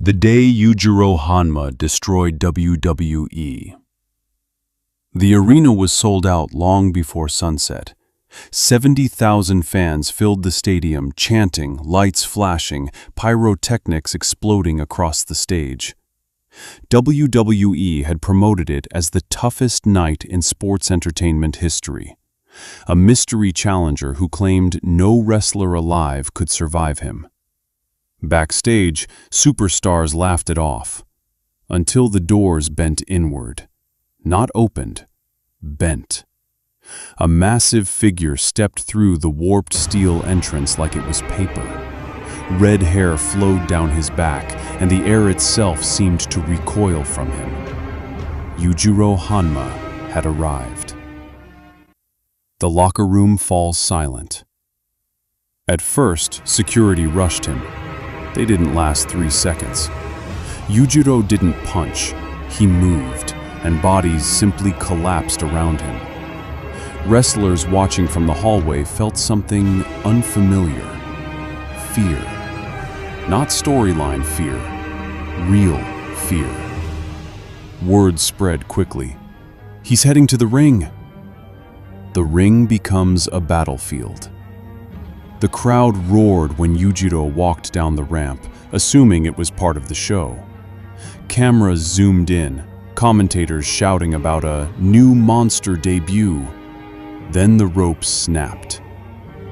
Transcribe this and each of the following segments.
The day Yujiro Hanma destroyed WWE. The arena was sold out long before sunset. 70,000 fans filled the stadium, chanting, lights flashing, pyrotechnics exploding across the stage. WWE had promoted it as the toughest night in sports entertainment history. A mystery challenger who claimed no wrestler alive could survive him. Backstage, superstars laughed it off, until the doors bent inward. Not opened, bent. A massive figure stepped through the warped steel entrance like it was paper. Red hair flowed down his back, and the air itself seemed to recoil from him. Yujiro Hanma had arrived. The locker room falls silent. At first, security rushed him. They didn't last 3 seconds. Yujiro didn't punch, he moved, and bodies simply collapsed around him. Wrestlers watching from the hallway felt something unfamiliar. Fear. Not storyline fear, real fear. Word spread quickly. He's heading to the ring. The ring becomes a battlefield. The crowd roared when Yujiro walked down the ramp, assuming it was part of the show. Cameras zoomed in, commentators shouting about a new monster debut. Then the ropes snapped.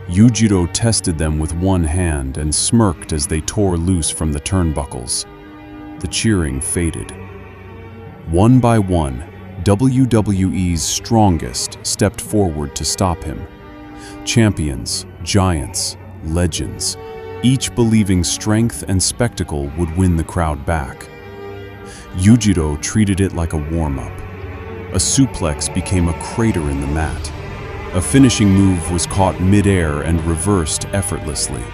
Yujiro tested them with one hand and smirked as they tore loose from the turnbuckles. The cheering faded. One by one, WWE's strongest stepped forward to stop him. Champions, giants, legends, each believing strength and spectacle would win the crowd back. Yujiro treated it like a warm-up. A suplex became a crater in the mat. A finishing move was caught mid-air and reversed effortlessly.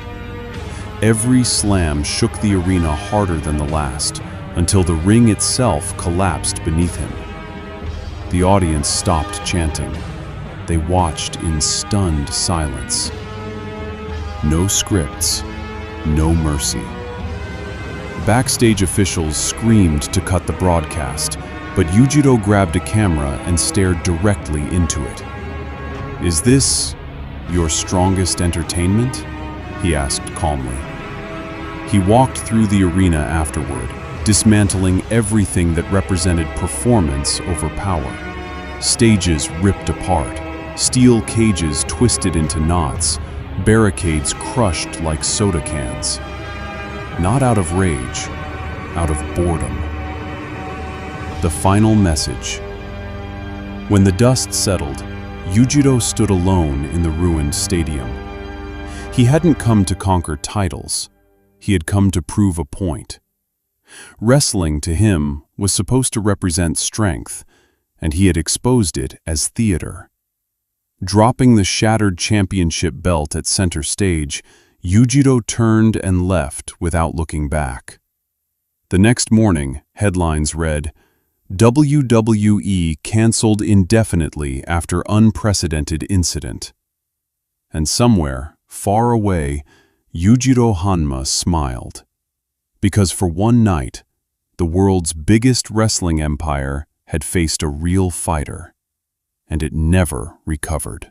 Every slam shook the arena harder than the last, until the ring itself collapsed beneath him. The audience stopped chanting. They watched in stunned silence. No scripts, no mercy. Backstage officials screamed to cut the broadcast, but Yujiro grabbed a camera and stared directly into it. "Is this your strongest entertainment?" he asked calmly. He walked through the arena afterward, dismantling everything that represented performance over power. Stages ripped apart, steel cages twisted into knots, barricades crushed like soda cans. Not out of rage, out of boredom. The final message. When the dust settled, Yujiro stood alone in the ruined stadium. He hadn't come to conquer titles. He had come to prove a point. Wrestling, to him, was supposed to represent strength, and he had exposed it as theater. Dropping the shattered championship belt at center stage, Yujiro turned and left without looking back. The next morning, headlines read, "WWE canceled indefinitely after unprecedented incident." And somewhere, far away, Yujiro Hanma smiled. Because for one night, the world's biggest wrestling empire had faced a real fighter, and it never recovered.